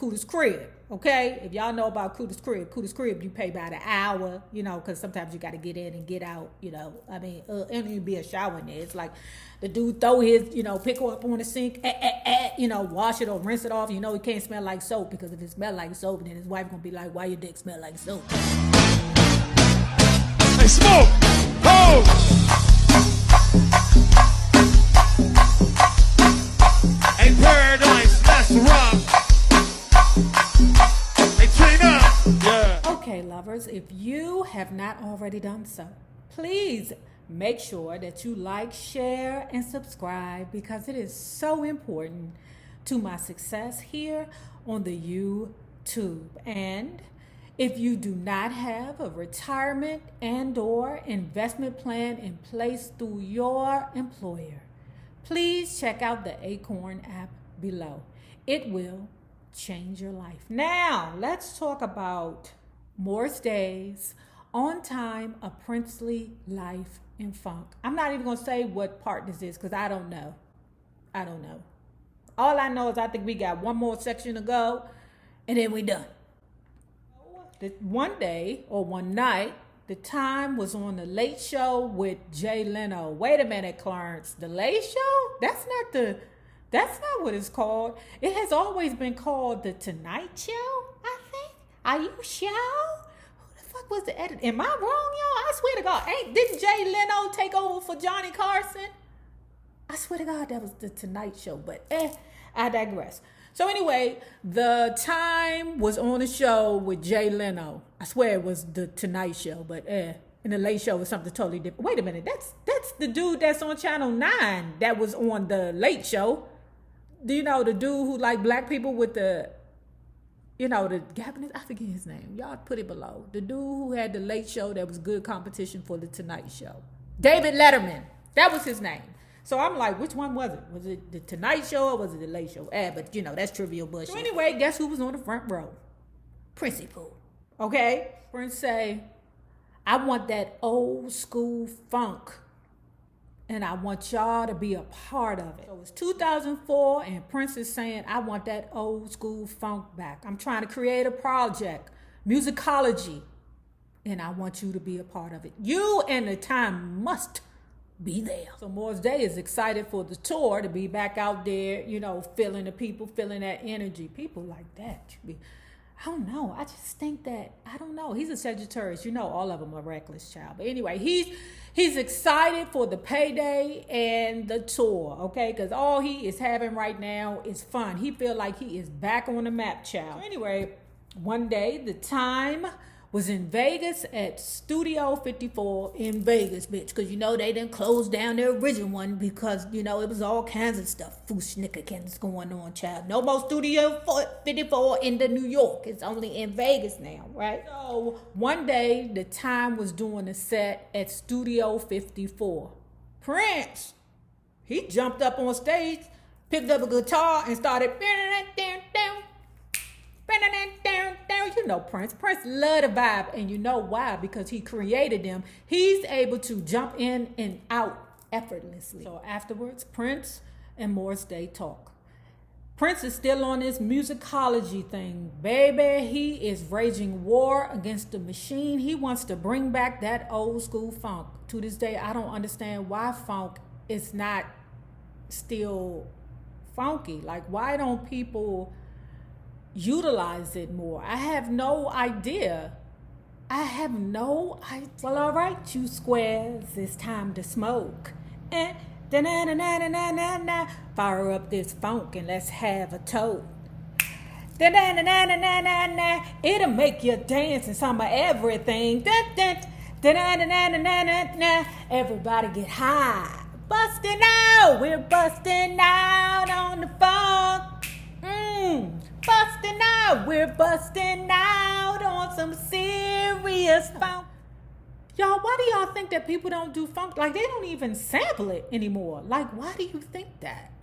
Cooter's Crib, okay? If y'all know about Cooter's Crib, you pay by the hour, you know, because sometimes you got to get in and get out, you know. I mean, and it'd be a shower in there. It's like the dude throw his, you know, pick her up on the sink, you know, wash it or rinse it off. You know, it can't smell like soap, because if it smell like soap, then his wife gonna be like, why your dick smell like soap? Hey, smoke! Hold! Hey, Paradise, that's rock. Hey, Trina! Yeah. Okay, lovers, if you have not already done so, please make sure that you like, share, and subscribe, because it is so important to my success here on the YouTube. And if you do not have a retirement and/or investment plan in place through your employer, please check out the Acorn app below. It will change your life. Now, let's talk about Morris Day's On Time, A Princely Life in Funk. I'm not even going to say what part this is, because I don't know. All I know is I think we got one more section to go, and then we done. One day or one night, the time was on the Late Show with Jay Leno. Wait a minute, Clarence. The Late Show? That's not what it's called. It has always been called the Tonight Show, I think. Are you sure? Who the fuck was the editor? Am I wrong, y'all? I swear to God. Didn't Jay Leno take over for Johnny Carson? I swear to God, that was the Tonight Show. But I digress. So anyway, the time was on a show with Jay Leno. I swear it was the Tonight Show, but and the Late Show was something totally different. Wait a minute, that's the dude that's on Channel 9 that was on the Late Show. Do you know the dude who like black people with the, you know, the Gabonese? I forget his name. Y'all put it below. The dude who had the Late Show that was good competition for the Tonight Show. David Letterman. That was his name. So I'm like, which one was it? Was it the Tonight Show or was it the Late Show? But you know, that's trivial bullshit. So anyway, guess who was on the front row? Princey Pooh. Okay? Prince say, I want that old school funk, and I want y'all to be a part of it. So it's 2004, and Prince is saying, I want that old school funk back. I'm trying to create a project, musicology, and I want you to be a part of it. You and the time must be there. So Morris Day is excited for the tour to be back out there, you know, feeling the people, feeling that energy. People like that. I don't know. I just think that, I don't know. He's a Sagittarius. You know, all of them are reckless, child. But anyway, he's excited for the payday and the tour, okay? Because all he is having right now is fun. He feel like he is back on the map, child. So anyway, one day, the time was in Vegas at Studio 54 in Vegas, bitch. Because, you know, they didn't close down their original one because, you know, it was all kinds of stuff. Fushnickerkins going on, child. No more Studio 54 in the New York. It's only in Vegas now, right? So one day, the time was doing a set at Studio 54. Prince, he jumped up on stage, picked up a guitar, and started you know Prince. Prince loved the vibe, and you know why? Because he created them. He's able to jump in and out effortlessly. So afterwards, Prince and Morris Day talk. Prince is still on this musicology thing. Baby, he is raging war against the machine. He wants to bring back that old school funk. To this day, I don't understand why funk is not still funky. Like, why don't people utilize it more? I have no idea. Well, all right, you squares, it's time to smoke. Fire up this funk and let's have a toast. It'll make you dance and some of everything. Everybody get high. Busting out, we're busting out on the funk. Busting out, we're busting out on some serious funk. Y'all, why do y'all think that people don't do funk? Like, they don't even sample it anymore. Like, why do you think that?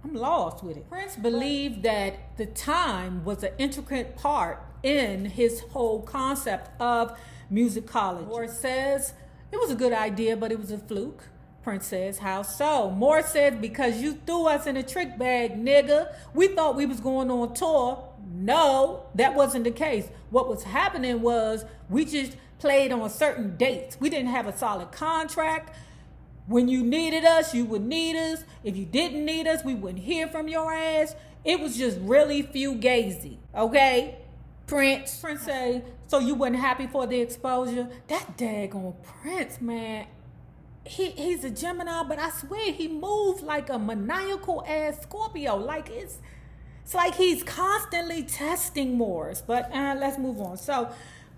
I'm lost with it. Prince believed that the time was an intricate part in his whole concept of musicology. Or says it was a good idea, but it was a fluke. Prince says, how so? Morris says, because you threw us in a trick bag, nigga. We thought we was going on tour. No, that wasn't the case. What was happening was we just played on certain dates. We didn't have a solid contract. When you needed us, you would need us. If you didn't need us, we wouldn't hear from your ass. It was just really fugazi, okay? Prince say, so you wasn't happy for the exposure? That daggone Prince, man. He's a Gemini, but I swear he moves like a maniacal ass Scorpio. Like it's like he's constantly testing Morris. But let's move on. So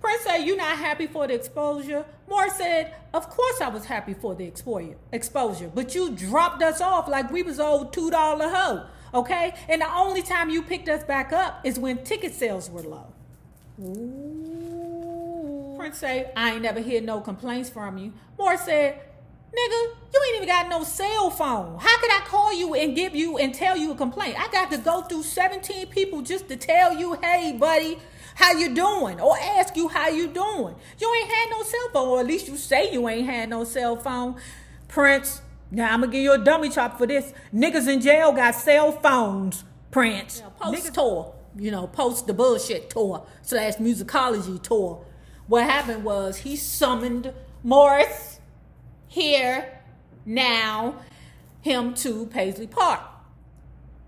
Prince said, you not happy for the exposure? Morris said, of course I was happy for the exposure, but you dropped us off like we was old $2 hoe, okay? And the only time you picked us back up is when ticket sales were low. Ooh. Prince said, I ain't never hear no complaints from you. Morris said, nigga, you ain't even got no cell phone. How could I call you and give you and tell you a complaint? I got to go through 17 people just to tell you, hey, buddy, how you doing? Or ask you how you doing. You ain't had no cell phone, or at least you say you ain't had no cell phone. Prince, now I'm going to give you a dummy chop for this. Niggas in jail got cell phones, Prince. Post tour, post the bullshit tour / musicology tour. What happened was he summoned Morris, here, now, him to Paisley Park.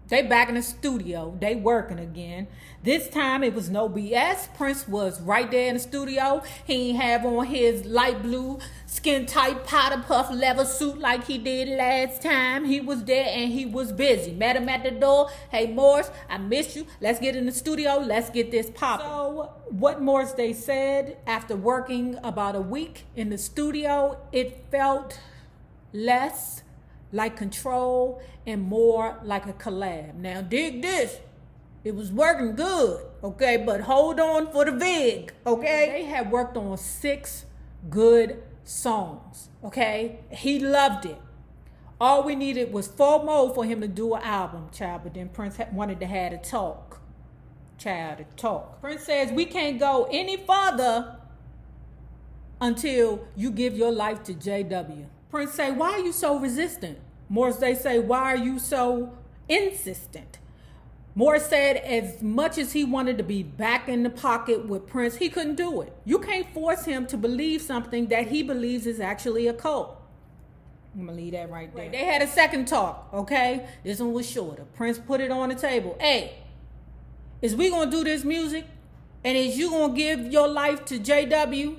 They back in the studio. They working again. This time it was no BS. Prince was right there in the studio. He ain't have on his light blue, skin tight, powder puff leather suit like he did last time. He was there and he was busy. Met him at the door. Hey, Morris, I missed you. Let's get in the studio. Let's get this popping. So what Morris they said, after working about a week in the studio, it felt less like control and more like a collab. Now dig this. It was working good, okay? But hold on for the VIG, okay? They had worked on 6 good songs, okay? He loved it. All we needed was 4 more for him to do an album, child. But then Prince wanted to have a talk. Child, to talk. Prince says, we can't go any further until you give your life to JW. Prince say, why are you so resistant? Morris, they say, why are you so insistent? Morris said as much as he wanted to be back in the pocket with Prince, he couldn't do it. You can't force him to believe something that he believes is actually a cult. I'm going to leave that right there. They had a second talk, okay? This one was shorter. Prince put it on the table. Hey, is we going to do this music? And is you going to give your life to JW?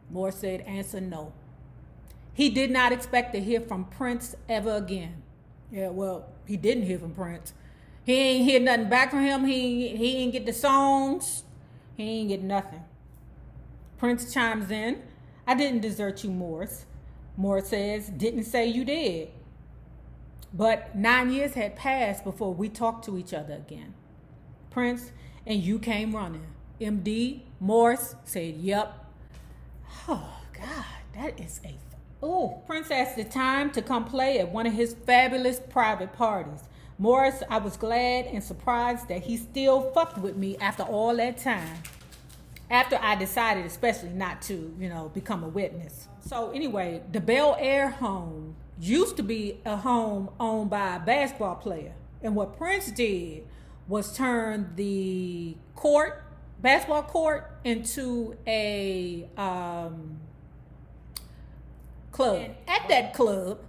Morris said, answer no. He did not expect to hear from Prince ever again. Yeah, well, he didn't hear from Prince. He ain't hear nothing back from him. He ain't get the songs. He ain't get nothing. Prince chimes in. I didn't desert you, Morris. Morris says, didn't say you did. But 9 years had passed before we talked to each other again. Prince, and you came running. MD, Morris said, yep. Oh, God, that is a... Oh, Prince asked the time to come play at one of his fabulous private parties. Morris, I was glad and surprised that he still fucked with me after all that time. After I decided especially not to, become a witness. So anyway, the Bel Air home used to be a home owned by a basketball player. And what Prince did was turn the basketball court, into a club. And at that club,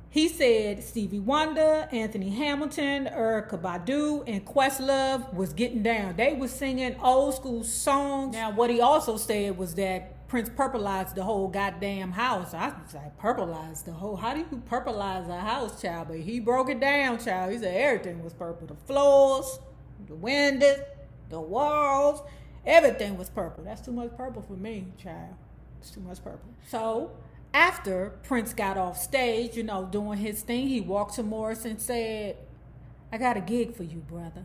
he said Stevie Wonder, Anthony Hamilton, Erykah Badu, and Questlove was getting down. They were singing old school songs. Now, what he also said was that Prince purpleized the whole goddamn house. I was like, purpleized the whole? How do you purpleize a house, child? But he broke it down, child. He said everything was purple. The floors, the windows, the walls, everything was purple. That's too much purple for me, child. It's too much purple. So after Prince got off stage, doing his thing, he walked to Morris and said, I got a gig for you, brother.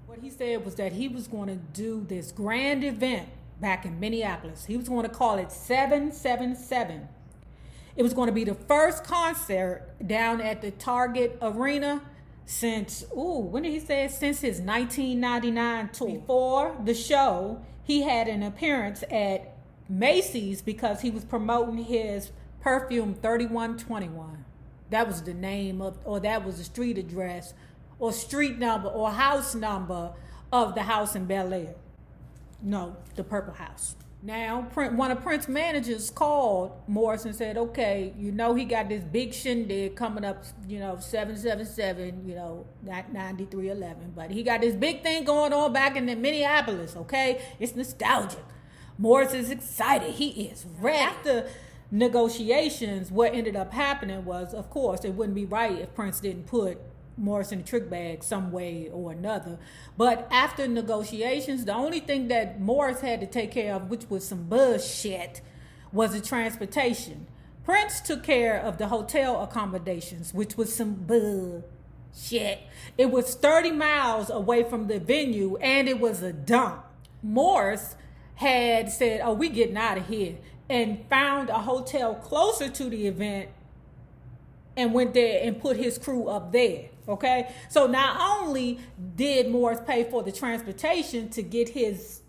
What he said was that he was going to do this grand event back in Minneapolis. He was going to call it 777. It was going to be the first concert down at the Target Arena since, when did he say it? Since his 1999 tour. Before the show, he had an appearance at Macy's because he was promoting his Perfume 3121. That was the name of, or that was the street address, or street number, or house number of the house in Bel Air. No, the Purple House. Now, one of Prince's managers called Morris and said, okay, you know he got this big shindig coming up, 777, not 9311, but he got this big thing going on back in Minneapolis, okay? It's nostalgic. Morris is excited. He is ready. After negotiations, what ended up happening was, of course, it wouldn't be right if Prince didn't put Morris in the trick bag some way or another. But after negotiations, the only thing that Morris had to take care of, which was some bullshit, was the transportation. Prince took care of the hotel accommodations, which was some bullshit. It was 30 miles away from the venue, and it was a dump. Morris had said, oh, we getting out of here, and found a hotel closer to the event and went there and put his crew up there. Okay, so not only did Morris pay for the transportation to get his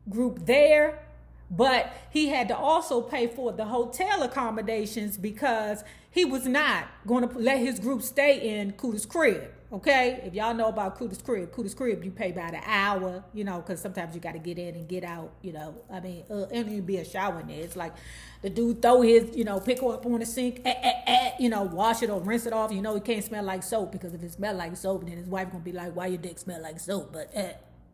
group there, but he had to also pay for the hotel accommodations because he was not going to let his group stay in Cooter's crib. Okay, if y'all know about Cooter's crib, you pay by the hour, because sometimes you got to get in and get out, and it'd be a shower in there. It's like the dude throw his, pick her up on the sink, wash it or rinse it off. He can't smell like soap, because if it smell like soap, then his wife gonna be like, why your dick smell like soap? But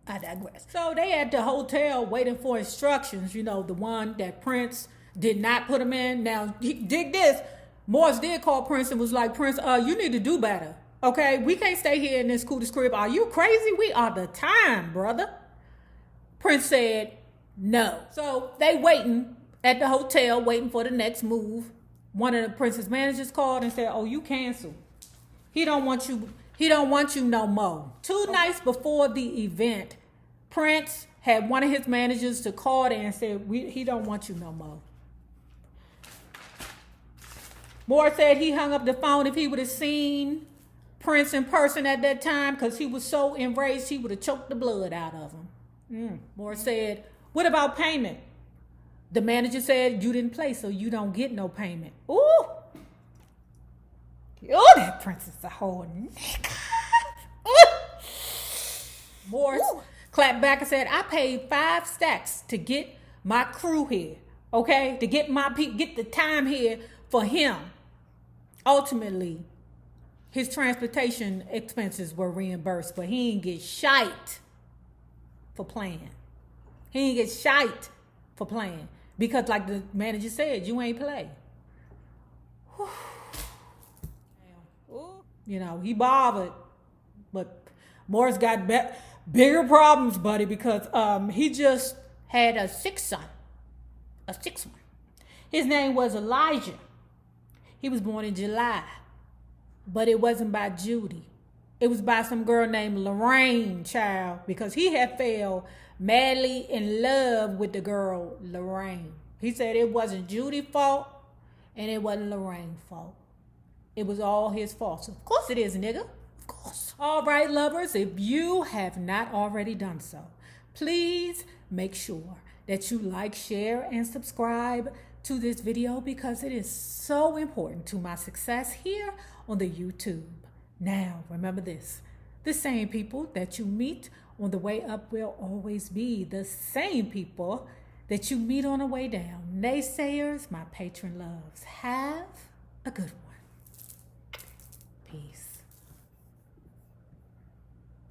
I digress. So they at the hotel waiting for instructions, the one that Prince did not put him in. Now, dig this. Morris did call Prince and was like, Prince, you need to do better. Okay, we can't stay here in this Cooter's crib. Are you crazy? We are the time, brother. Prince said no. So they waiting at the hotel, waiting for the next move. One of the Prince's managers called and said, oh, you canceled. He don't want you no more. 2 nights before the event, Prince had one of his managers to call there and said, he don't want you no more. Moore said he hung up the phone. If he would have seen Prince in person at that time, because he was so enraged, he would have choked the blood out of him. Moore said, what about payment? The manager said, you didn't play, so you don't get no payment. Ooh, that Prince is a whole nigga. Morris clapped back and said, I paid 5 stacks to get my crew here, okay? To get get the time here for him. Ultimately, his transportation expenses were reimbursed, but he didn't get shite for playing. He didn't get shite for playing. Because like the manager said, you ain't play. He bothered. But Morris got bigger problems, buddy, because he just had a 6th son. A 6th one. His name was Elijah. He was born in July. But it wasn't by Judy. It was by some girl named Lorraine, child, because he had fell madly in love with the girl Lorraine. He said it wasn't Judy's fault and it wasn't Lorraine's fault. It was all his fault. Of course it is, nigga. Of course. All right, lovers, if you have not already done so, please make sure that you like, share, and subscribe to this video, because it is so important to my success here on the YouTube. Now, remember this. The same people that you meet on the way up will always be the same people that you meet on the way down. Naysayers, my patron loves. Have a good one. Peace.